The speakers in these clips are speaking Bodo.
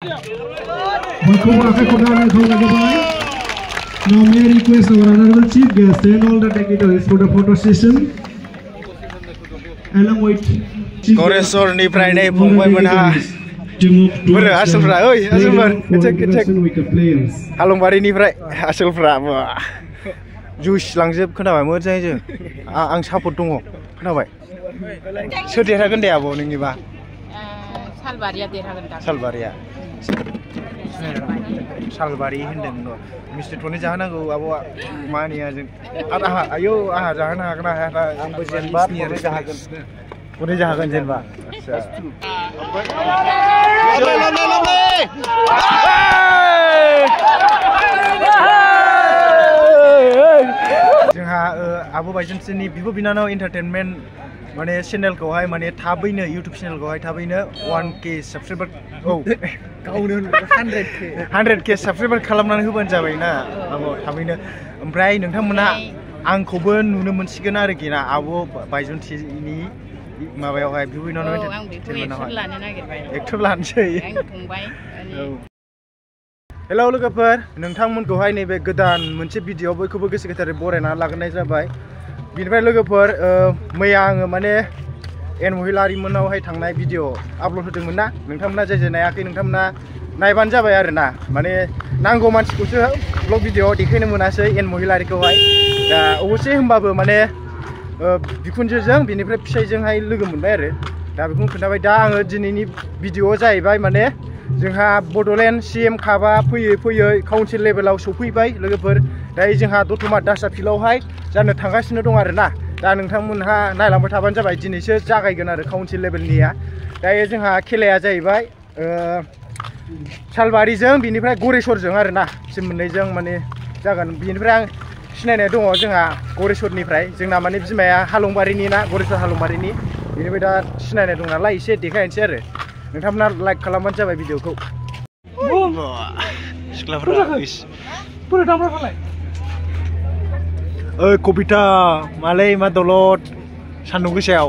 Now may I request our honorable chief guest and all the dignitaries for the photo session along with Koresor ni pranai pungwai mana. Bener hasil pra, oi hasil ber, kecek. Halongbari ni prai hasil pra. Jus langsung kenapa moja aja. Ang support dong, kenapa? Sudah kan dia abo nih ba? Salbaria deragan. Salbaria. Salbari hendak no. Mister Tony jangan aku abo mani aja. Ayo jangan kena ada ambil bat, boleh jangan. Boleh jangan jenba. जोंहा आबो बायजोंसोनि बिब' बिनानाव एन्टारटेनमेन्ट माने चेनेलखौहाय माने थाबैनो YouTube चेनेलखौहाय थाबैनो 1K साबस्क्राइबार गावनो 100K साबस्क्राइबार खालामनानै होबानो जाबाय ना आबो थाबैनो ओमफ्राय नोंथांमोना आंखौबो नुनो मोनसिगोन आरोखि ना आबो बायजोंनि माबायावहाय बिब' बिनानाव एन्टारटेनमेन्टआवहाय एक्टर लानोसै हेलौ लोगोफोर नोंथांमोनखौहाय नैबे गोदान मोनसे भिडिअ बयखौबो गोसो गोथारै बरायना लाग्रोनाय जाबाय बिनिफ्राय लोगोफोर मैया आङो माने एन महिलारि मोनावहाय थांनाय भिडिअ आपल'ड होदोंमोन ना नोंथांमोना जाय नायाखै नोंथांमोना नायबानो जाबाय आरो ना माने नांगौ मानसिखौसो ब्लग भिडिअ देखायनो मोनासै एन महिलारिखौहाय दा अबसे होमबाबो माने बिखुनजोजों बिनिफ्राय फिसायजोंहाय लोगो मोनबाय आरो दा बेखौनो खोन्थाबाय दा आङो दिनैनि भिडिअ जाहैबाय माने जोंहा बड'लेण्ड CM कापआ फैयै काउन्सिल लेभेलाव सफैबाय लोगोफोर दायो जोंहा दतमा दासा फिल्डआवहाय जानो थांगासिनो दं आरो ना दा नोंथांमोनहा नायलांबाय थाबानो जाबाय दिनैसो जागायगोन आरो काउन्सिल लेभेलनिया दायो जोंहा खेलाया जाहैबाय सालबारिजों बिनिफ्राय गरेस्वरजों आरो ना सिम मोननैजों माने जागोन बिनिफ्राय आं सिनायनाय दङ जोंहा गरेस्वरनिफ्राय जोंना माने बिमाया हालंबारिनि ना गरेस्वर हालंबारिनि बिनिफ्राय दा सिनायनाय दं नालाय एसे देखायनोसै आरो नोंथांमोना लाइक खालामबानो जाबाय भिडिअखौ ओइ कबिता मालै मा दलद सान्दुं गोसायाव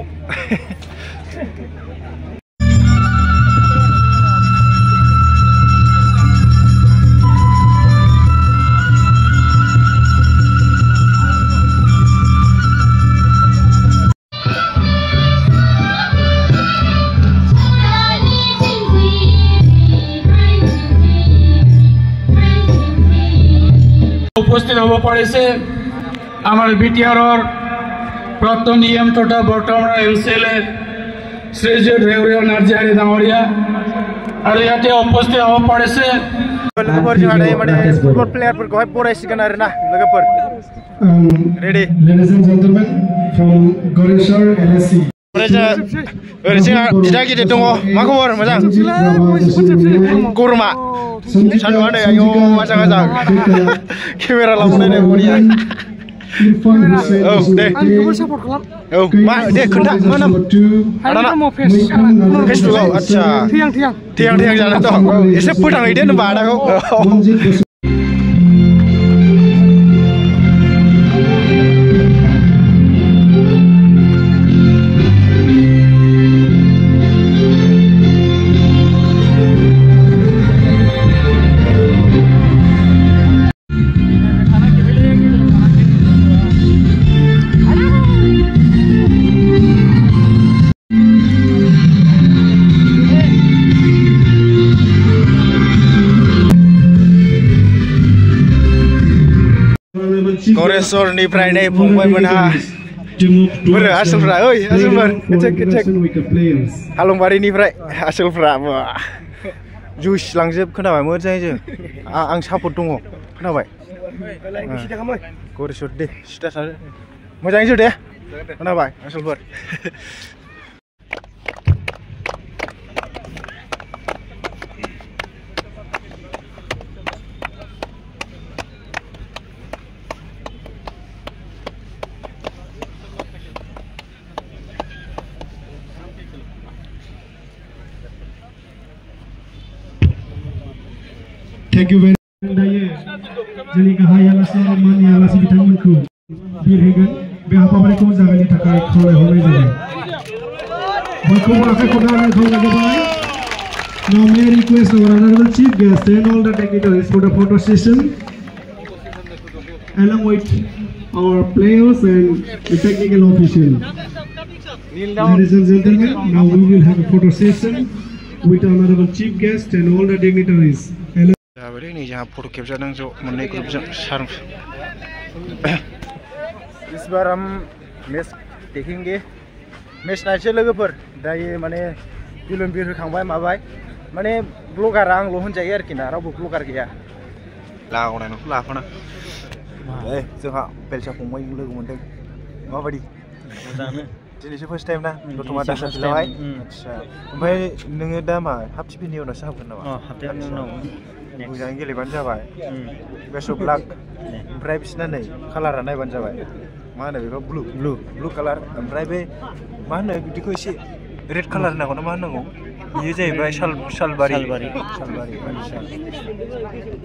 উপস্থিত হব পড়েছে আমার বিটিআরর প্রাক্তন EM তথা বর্তমান MCLA শ্রীযুত রেউরিয়া নার্জিয়ারি ডাঙৰীয়া আৰু ইয়াতে উপস্থিত হব পড়েছে लोगोफोर जोंहा दायो माने फुटबल प्लेयारफोरखौहाय बरायसिगोन आरो ना लोगोफोर ready ladies and gentlemen from Goreshwar LSC ओरै जोंहा बिदा गिदिर दङ मा खबर मोजां गरमा सान्दुङा नै आयौ मोजां केमेरा लाबोनाय नै बरिया औ दे औ मा दे खोन्था मा नाम फेसबुकआव आदसा थियां जानानै दं एसे फोथांहैदो होनबा आदाखौ Koresor ni pranai pungwai mana. Bener hasil pra, oi hasil ber, kecek. Halongbari ni prai hasil pra. Jus langsung kenapa moja aja. Ang support dong, kenapa? Koresor deh, sudah saja. Moja aja deh. Kenapa? Hasil ber. Thank you very much. Jadi kahaya lasi mania lasi bitanganku birhigan beberapa mereka jangan ditakai kalau oleh jadi. Bagaimana akan kau nak kau lagi baik? Now may I request our honorable chief guest and all the dignitaries for the photo session, along with our players and the technical official. Ladies and gentlemen, now we will have a photo session with our honorable chief guest and all the dignitaries. Hello. Photo capture इस बार हम मैच देखेंगे मैच नायसै लोगोफोर दायो माने बिलुन बिर होखांबाय माबाय माने ब्लगार आंल' होनजायो आरोखि ना रावबो ब्लगार गैया लागावनायखौ लाफाना जोंहा बेलसा फंबाय लोगो मोनदों माबायदि मोजाङानो दिनैसो फार्स्ट टाइम ना दतमा दासानसेलावहाय आच्छा ओमफ्राय नोङो दा मा हाफ टिफिननि उनावसो हाबगोन नामा हाफ टिफिननि उनाव मोजाङै गेलेबानो जाबाय बेस्ट अफ लाक ओमफ्राय बिसिना नै कालारा नायबानो जाबाय मा होनो बेखौ ब्लु कालार ओमफ्राय बे मा होनो बिदिखौ एसे रेड कालार होनांगौ ना मा होनांगौ बेयो जाहैबाय सालबारि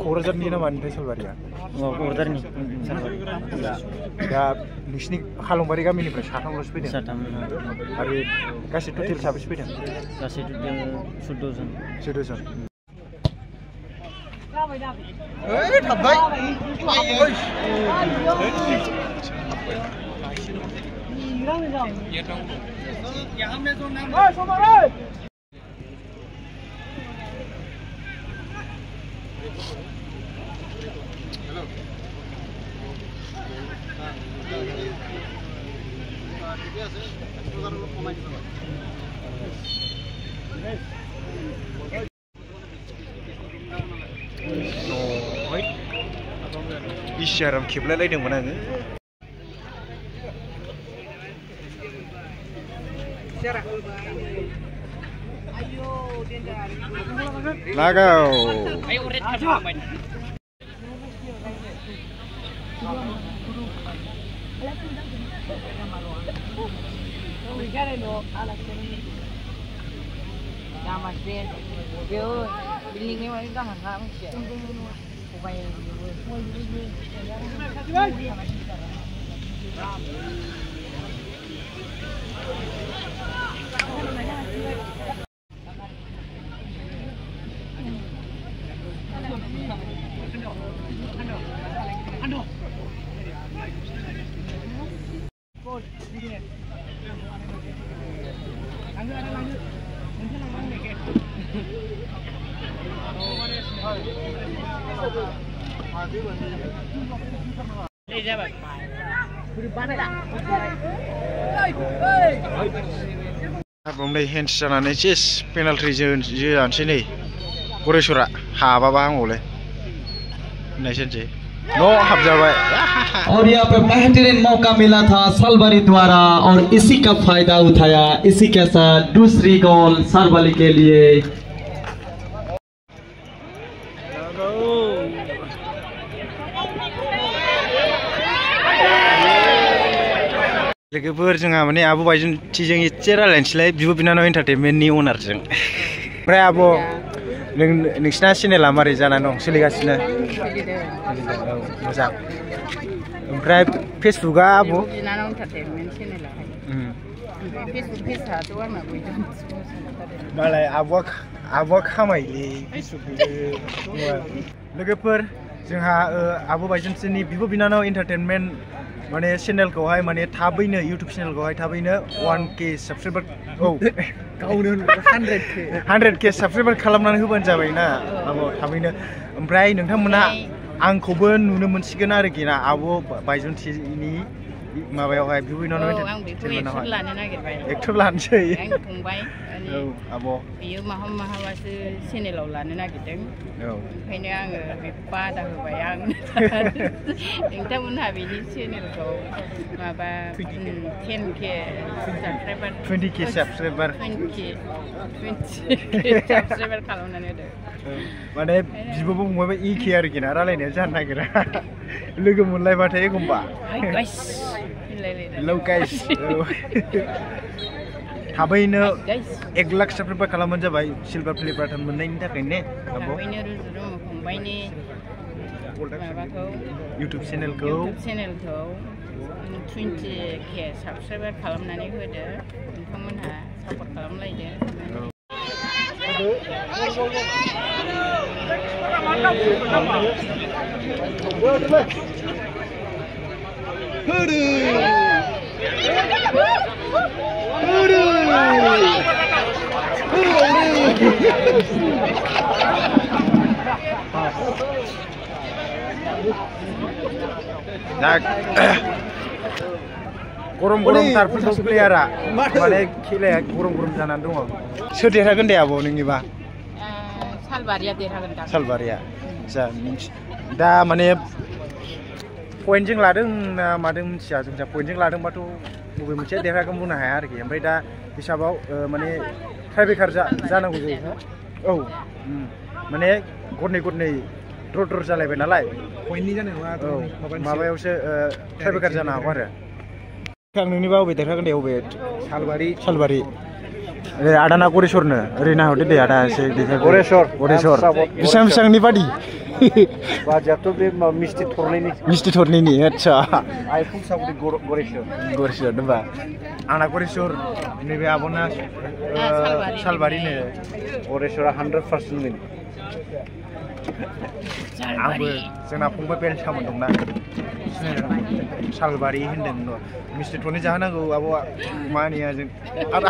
क'क्राझारनि ना मानिफ्राय सालबारिया क'क्राझारनि दा नोंसिनि हालंबारि गामिनिफ्राय साथामल'सो फैदों आरो गासै टटेल साबेसे फैदों गासै टटेल 14 जन थाबबाय इसिआराम खेबलायलायदोंमोन आङो लागाव हेन्स जानानै चेस पेनाल्टि जोआनोसै नै गरेस्वरा हाबाबा हामगौलै नायसै और यहाँ पे बेहतरीन मौका मिला था सालबारी द्वारा और इसी का फायदा उठाया इसी के साथ दूसरी गोल सालबारी के लिए लोगोफोर जोंहा माने आब' बायजुन्थिजों एसे रायलायनोसैलाय बिब' बिनानाव एन्टारटेनमेन्टनि अनारजों ओमफ्राय आब' नोंसिना चेनेला मारै जाना दं सोलिगासिनो मोजां ओमफ्राय फेसबुकआ आब' बिनानाव एन्टारटेनमेन्ट चेनेलाहाय फेसबुक पेजआथ' आंना मालाय आब'आ खामायोलै फेसबुकनिबो लोगोफोर जोंहा आब' बायजुन्थिनि बिब' बिनानाव एन्टारटेनमेन्ट माने चेनेलखौहाय माने थाबैनो इउटुब चेनेलखौहाय थाबैनो 1K साबसक्राइबार गावनो 100K साबसक्राइबार खालामनानै होबानो जाबाय ना आब' थाबैनो ओमफ्राय नोंथांमोना आंखौबो नुनो मोनसिगोन आरोखि ना आब' बायजुन्थिनि माबायावहाय बिब' बिनानाव एन्टारटेनमेन्टआवहाय एक्टर लानोसै औ आब' बियो माहाबासो चेनेलाव लानो नागिरदों ओंखायनो आङो बेखौ बादा होबाय आं नोंथांमोनहा बेनि चेनेलखौ माबा 10K subscriber 20K subscriber 20K subscriber खालामनानै होदो माने बिब'बो फंबायबो एखे आरोखि ना रायलायनाया जानो नागिरा लोगो मोनलायबाथाय एखमबा हेलौ गाइस थाबैनो 1 लाख साबसक्राइबार खालामबानो जाबाय सिलभार प्ले बाटन मोननायनि थाखायनो थाबैनो रुजुरुमु फंबायनि माबाखौ इउटुब चेनेलखौ 20K साबसक्राइबार खालामनानै होदो नोंथांमोनहा सापर्ट खालामलायदो गरम थार फुटबल प्लेयारा माने खेलाया गरम जानानै दङ सोर देरहागोन दे आब' नोंनिबा सालबारिया देरहागोन दा सालबारिया दा माने पइन्टजों लादों ना मादों मिथिया जों पइन्टजों लादोंबाथ' बबे मोनसेया देरहागोन बुंनो हाया आरोखि ओमफ्राय दा हिसाबाव माने टाइब्रेकार जानांगौ जायो औ माने गरनै द्र जालायबाय नालाय पइन्टनि जानाय नङा औ माबायावसो टाइब्रेकार जानो हागौ आरो आं नोंनिबा बबे देरहागोन दे बबे सालबारि आदाना गरेस्वरनो ओरै नाहरदो दे आदा एसे गरेस्वर बेसेबांनि बादि बादियाथ' बे मिस्टि थरनैनि आच्छा गरेस्वर होनबा आंना गरेस्वर नैबे आब'ना सालबारिनो गरेस्वरा 100% विन आंबो जोंना फंबाय बेलसामोन दंना सालबारि होनदों मिस्टि थरनै जाहोनांगौ आब'आ मानिया जों आरो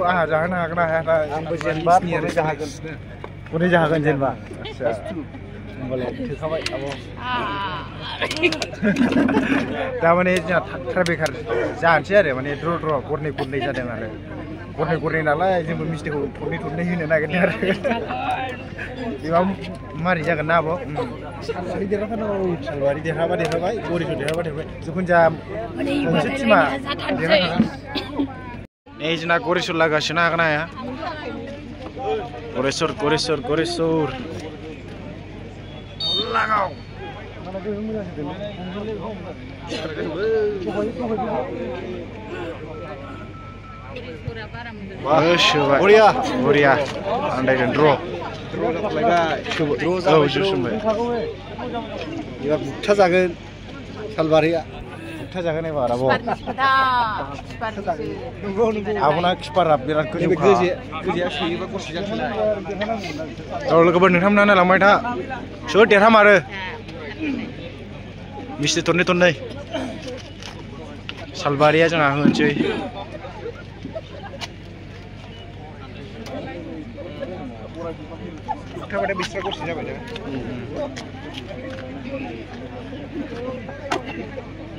आंहा जाहोनो हागोन ना हाया आंबो जेनेबा थरनै जाहोगोन जेनेबा आच्छा होमबालाय थोखाबाय आब' दामाने जोंहा टाइब्रेकार जानोसै आरो माने द्र गरनै जादों आरो गरनै नालाय जोंबो मिस्टिखौ थरनै होनो नागिरदों आरो बेबा मारै जागोन ना आब' सालबारि देरहाबा देरहाबाय गरेस्वर देरहाबा देरहाबाय जिखुनु जा मोनसे टिमा देरहाखागोन नै जोंना गरेस्वर लागासिनो हागोन ना हाया गरेस्वर लागाव बरिया आन्दायदों द्र एबार बुगथा जागोन सालबारिया बुगथा जागोन एबार आब' आब'ना किपारा बिराद गोजौया सोयोबा गरसे जागोन औ लोगोफोर नोंथांमोना नायलांबाय था सोर देरहामारो मिस्टि थरनै सालबारिया जोंहा होनोसै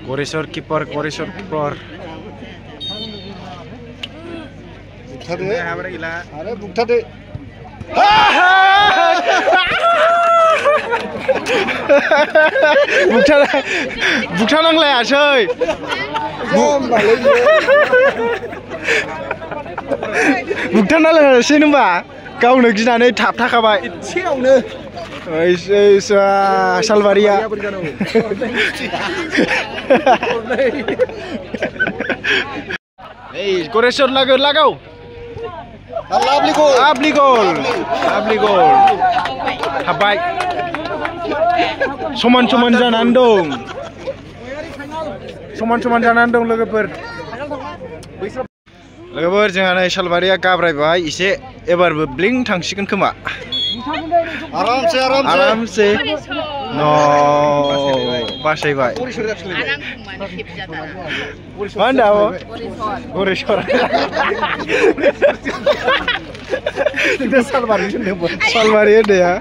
गरेस्वर किपार बुगथादो बुगथा नांलायासै बुगथा नांलायासै होनबा गावनो गिनानै थाबथाखाबाय एसेयावनो सालबारिया गरेस्वर लागाव लाभलि गल हाबबाय समान जानानै दं लोगोफोर जोंहा नै सालबारिया गाब्रायबाय एसे एबारबो ब्लिं थांसिगोन खोमा आरामसे बासायबाय मा होनदों आब' गरेस्वर सालबारि होननाया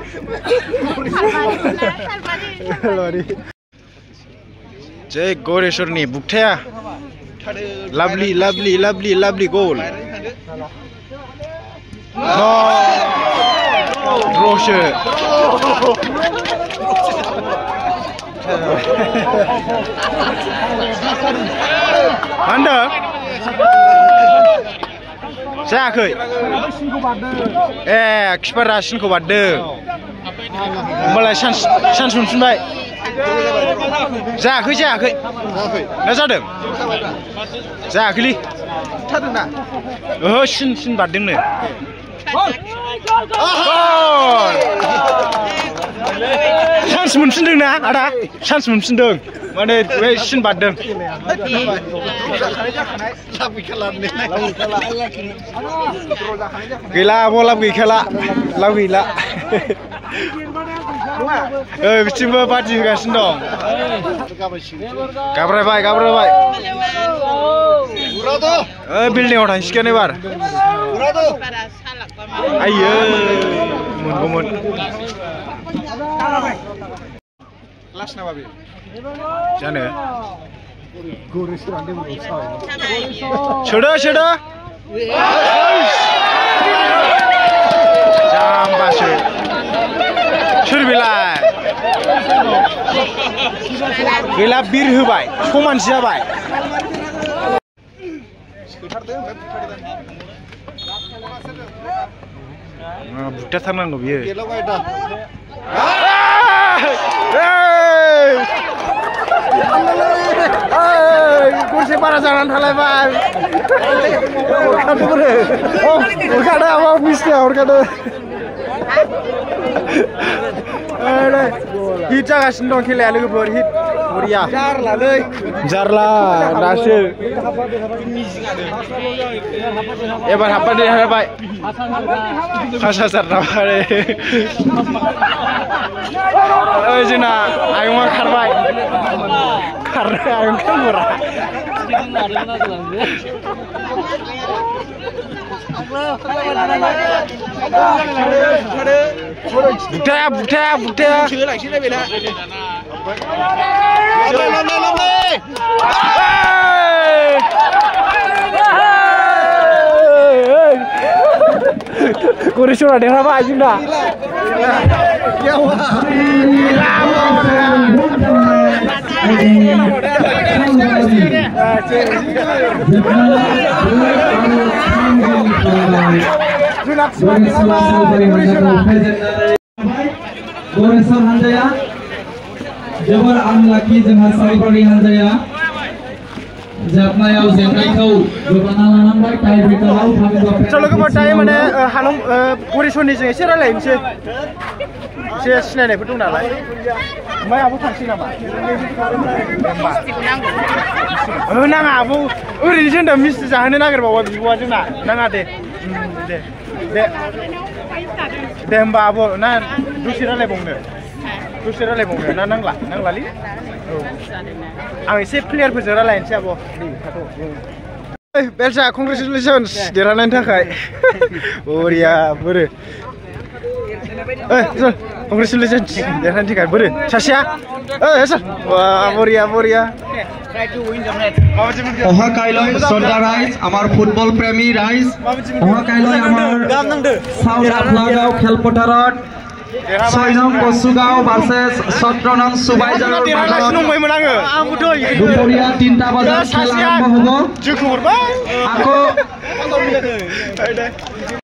जै गरेस्वरनि बुगथाया लाभलि गल द्र'सो मा होनदों जायाखै ए किपारा सिनखौ बारदों होमबालाय चान्स मोनफिनबाय जायाखै ना जादों जायाखैलै ओहो सिन बारदोंनो चान्स मोनफिनदों ना आदा चान्स मोनफिनदों माने बै सिन बारदों गैला आब' लाब गैखाला लाब गैला बिथिंबो बादि होगासिनो दं गाब्रायबाय बिल्डिंआव थांसिगोन एबार आइयो मोनगौमोन लास्ट नामा बे जानो सोदो जाम्बासो सोर बेलाय गैला बिर होबाय समानसो जाबाय बुथारथारनांगौ बियो गरसे बारा जानानै थालायबाय हरखादो आब' मिस्टिया हरखादो हिट जागासिनो दं खेलाया लोगोफोर हिट बरिया जारला दासो एबार हाबबा देरहाबाय 5,000 नामारे जोंना आयंआ खारबाय आयं खारबोरा बुथाया Korisura देरहाबाय जोंना Goresor Hanjaya जोबोर आनलाखि जोंहा सालबारि हानजाया जाबनायाव जेननायखौ गोबाना लानांबाय टाइब्रेकाराव थाङोब्ला लोगोफोर दायो माने हालं गरेसरनिजों एसे रायलायनोसै एसे सिनायनायफोर दं नालाय ओमफ्राय आब' थांसै नामा नाङा आब' ओरैनोसो होनदों मिस्थि जाहोनो नागिरबावो बिब'आ जोंना नाङा दे होमबा आब' ना दसे रायलायबावनो ना नांलालै आं एसे प्लेयारफोरजों रायलायनोसै आब' बेलसा कंग्रेचुलेसन्स देरहानायनि थाखाय बरिया बोरो कंग्रेचुलेसन्स देरहानायनि थाखाय बोरो सासेया बरिया অহা কাইলৈ শ্ৰদ্ধা ৰাইজ আমাৰ ফুটবল প্ৰেমী ৰাইজ অহা কাইলৈ আমাৰ চাউথ আফলাগাঁও খেলপথাৰত 6 নং কচুগাঁও ভাৰ্চেছ 17 নং সুবাইজাৰৰ মাজত দুপৰীয়া 3টা বজাত খেল আৰম্ভ হ'ব আকৌ